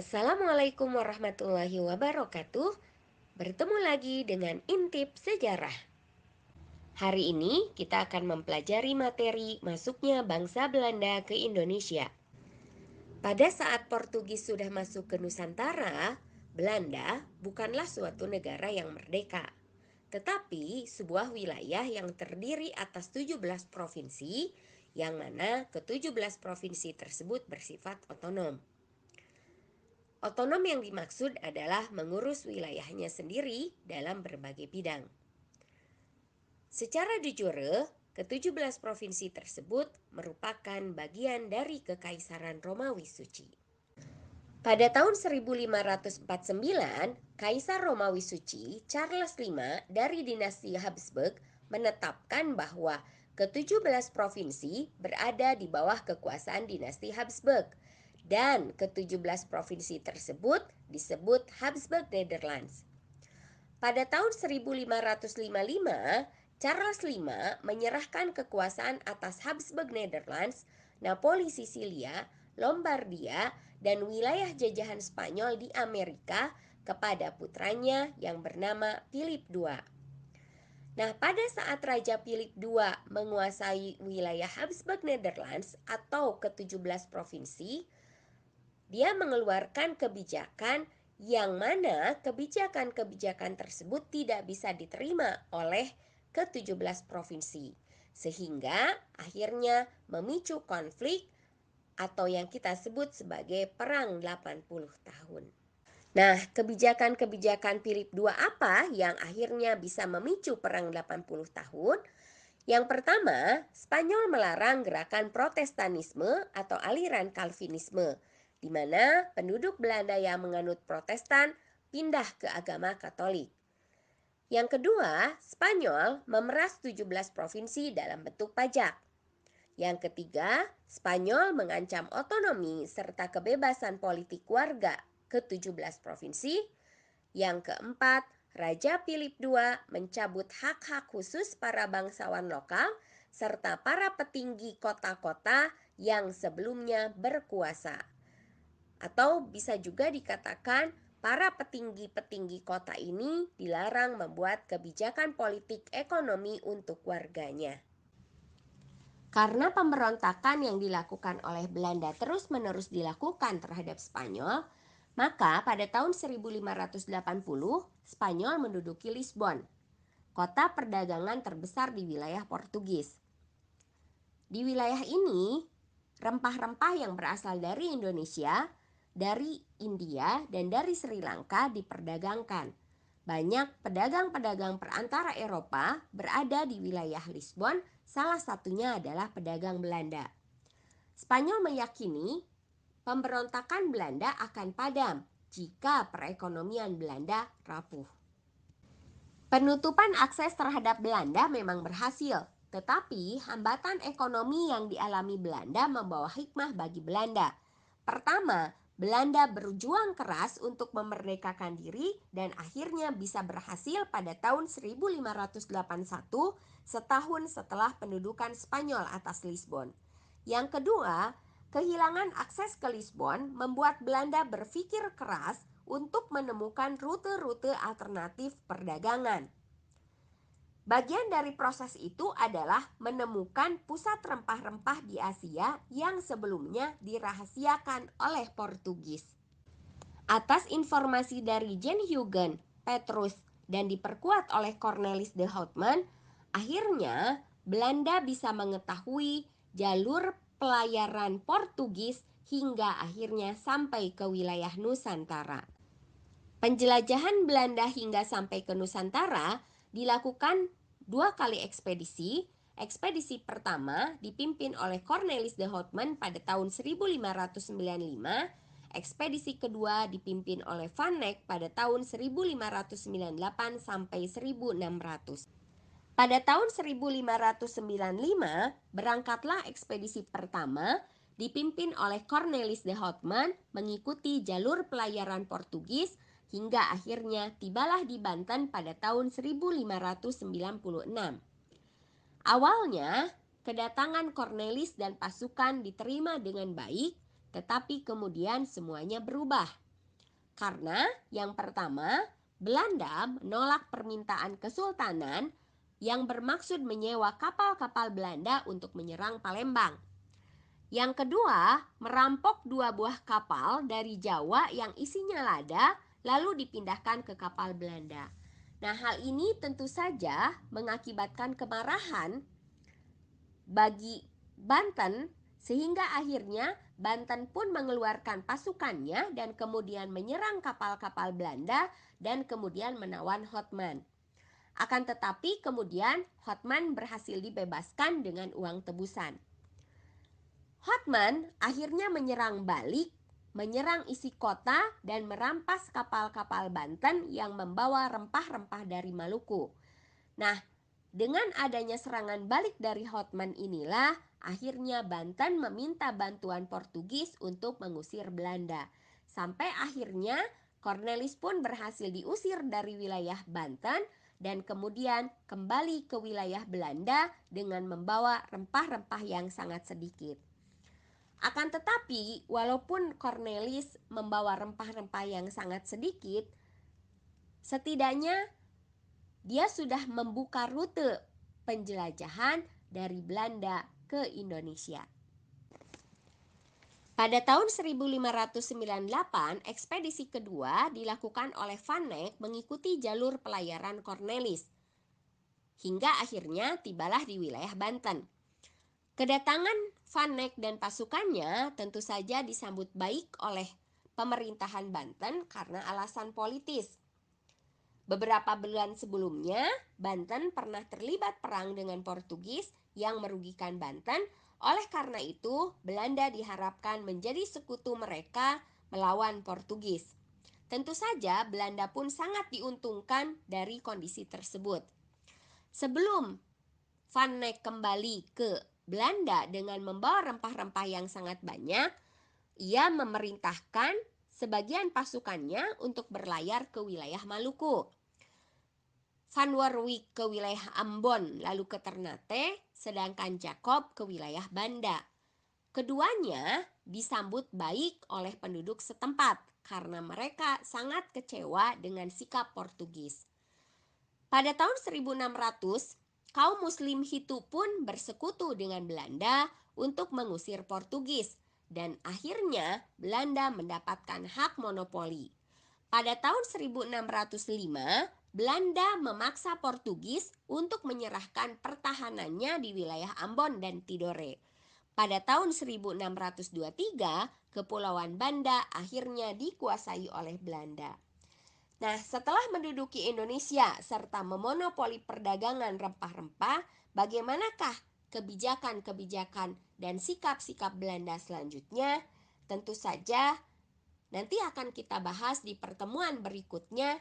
Assalamualaikum warahmatullahi wabarakatuh. Bertemu lagi dengan Intip Sejarah. Hari ini kita akan mempelajari materi masuknya bangsa Belanda ke Indonesia. Pada saat Portugis sudah masuk ke Nusantara, Belanda bukanlah suatu negara yang merdeka, tetapi sebuah wilayah yang terdiri atas 17 provinsi, yang mana ke-17 provinsi tersebut bersifat otonom. Otonom yang dimaksud adalah mengurus wilayahnya sendiri dalam berbagai bidang. Secara de jure, ke-17 provinsi tersebut merupakan bagian dari Kekaisaran Romawi Suci. Pada tahun 1549, Kaisar Romawi Suci Charles V dari dinasti Habsburg menetapkan bahwa ke-17 provinsi berada di bawah kekuasaan dinasti Habsburg dan ke-17 provinsi tersebut disebut Habsburg Netherlands. Pada tahun 1555, Charles V menyerahkan kekuasaan atas Habsburg Netherlands, Napoli Sisilia, Lombardia, dan wilayah jajahan Spanyol di Amerika kepada putranya yang bernama Philip II. Nah, pada saat Raja Philip II menguasai wilayah Habsburg Netherlands atau ke-17 provinsi, dia mengeluarkan kebijakan yang mana kebijakan-kebijakan tersebut tidak bisa diterima oleh ke-17 provinsi. Sehingga akhirnya memicu konflik atau yang kita sebut sebagai Perang 80 tahun. Nah, kebijakan-kebijakan Philip II apa yang akhirnya bisa memicu Perang 80 tahun? Yang pertama, Spanyol melarang gerakan Protestanisme atau aliran Calvinisme, di mana penduduk Belanda yang menganut Protestan pindah ke agama Katolik. Yang kedua, Spanyol memeras 17 provinsi dalam bentuk pajak. Yang ketiga, Spanyol mengancam otonomi serta kebebasan politik warga ke-17 provinsi. Yang keempat, Raja Philip II mencabut hak-hak khusus para bangsawan lokal serta para petinggi kota-kota yang sebelumnya berkuasa. Atau bisa juga dikatakan para petinggi-petinggi kota ini dilarang membuat kebijakan politik ekonomi untuk warganya. Karena pemberontakan yang dilakukan oleh Belanda terus-menerus dilakukan terhadap Spanyol, maka pada tahun 1580 Spanyol menduduki Lisbon, kota perdagangan terbesar di wilayah Portugis. Di wilayah ini, rempah-rempah yang berasal dari Indonesia, dari India, dan dari Sri Lanka diperdagangkan. Banyak pedagang-pedagang perantara Eropa berada di wilayah Lisbon, salah satunya adalah pedagang Belanda. Spanyol meyakini pemberontakan Belanda akan padam jika perekonomian Belanda rapuh. Penutupan akses terhadap Belanda memang berhasil, tetapi hambatan ekonomi yang dialami Belanda membawa hikmah bagi Belanda. Pertama, Belanda berjuang keras untuk memerdekakan diri dan akhirnya bisa berhasil pada tahun 1581, setahun setelah pendudukan Spanyol atas Lisbon. Yang kedua, kehilangan akses ke Lisbon membuat Belanda berpikir keras untuk menemukan rute-rute alternatif perdagangan. Bagian dari proses itu adalah menemukan pusat rempah-rempah di Asia yang sebelumnya dirahasiakan oleh Portugis. Atas informasi dari Jan Huygens, Petrus, dan diperkuat oleh Cornelis de Houtman, akhirnya Belanda bisa mengetahui jalur pelayaran Portugis hingga akhirnya sampai ke wilayah Nusantara. Penjelajahan Belanda hingga sampai ke Nusantara dilakukan 2 kali ekspedisi. Ekspedisi pertama dipimpin oleh Cornelis de Houtman pada tahun 1595. Ekspedisi kedua dipimpin oleh Van Eyck pada tahun 1598 sampai 1600. Pada tahun 1595 berangkatlah ekspedisi pertama dipimpin oleh Cornelis de Houtman mengikuti jalur pelayaran Portugis hingga akhirnya tibalah di Banten pada tahun 1596. Awalnya, kedatangan Cornelis dan pasukan diterima dengan baik, tetapi kemudian semuanya berubah. Karena yang pertama, Belanda menolak permintaan Kesultanan yang bermaksud menyewa kapal-kapal Belanda untuk menyerang Palembang. Yang kedua, merampok 2 buah kapal dari Jawa yang isinya lada lalu dipindahkan ke kapal Belanda. Nah, hal ini tentu saja mengakibatkan kemarahan bagi Banten sehingga akhirnya Banten pun mengeluarkan pasukannya dan kemudian menyerang kapal-kapal Belanda dan kemudian menawan Hotman. Akan tetapi kemudian Hotman berhasil dibebaskan dengan uang tebusan. Hotman akhirnya menyerang balik, menyerang isi kota dan merampas kapal-kapal Banten yang membawa rempah-rempah dari Maluku. Nah, dengan adanya serangan balik dari Hotman inilah akhirnya Banten meminta bantuan Portugis untuk mengusir Belanda. Sampai akhirnya Cornelis pun berhasil diusir dari wilayah Banten dan kemudian kembali ke wilayah Belanda dengan membawa rempah-rempah yang sangat sedikit. Akan tetapi, walaupun Cornelis membawa rempah-rempah yang sangat sedikit, setidaknya dia sudah membuka rute penjelajahan dari Belanda ke Indonesia. Pada tahun 1598, ekspedisi kedua dilakukan oleh Van Eyck mengikuti jalur pelayaran Cornelis, hingga akhirnya tibalah di wilayah Banten. Kedatangan Van Eyck dan pasukannya tentu saja disambut baik oleh pemerintahan Banten karena alasan politis. Beberapa bulan sebelumnya, Banten pernah terlibat perang dengan Portugis yang merugikan Banten. Oleh karena itu, Belanda diharapkan menjadi sekutu mereka melawan Portugis. Tentu saja, Belanda pun sangat diuntungkan dari kondisi tersebut. Sebelum Van Eyck kembali ke Belanda dengan membawa rempah-rempah yang sangat banyak, ia memerintahkan sebagian pasukannya untuk berlayar ke wilayah Maluku. Van Warwick ke wilayah Ambon lalu ke Ternate, sedangkan Jacob ke wilayah Banda. Keduanya disambut baik oleh penduduk setempat karena mereka sangat kecewa dengan sikap Portugis. Pada tahun 1600, kaum muslim Hitu pun bersekutu dengan Belanda untuk mengusir Portugis dan akhirnya Belanda mendapatkan hak monopoli. Pada tahun 1605, Belanda memaksa Portugis untuk menyerahkan pertahanannya di wilayah Ambon dan Tidore. Pada tahun 1623, Kepulauan Banda akhirnya dikuasai oleh Belanda. Nah, setelah menduduki Indonesia serta memonopoli perdagangan rempah-rempah, bagaimanakah kebijakan-kebijakan dan sikap-sikap Belanda selanjutnya? Tentu saja nanti akan kita bahas di pertemuan berikutnya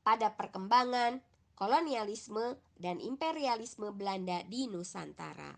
pada perkembangan kolonialisme dan imperialisme Belanda di Nusantara.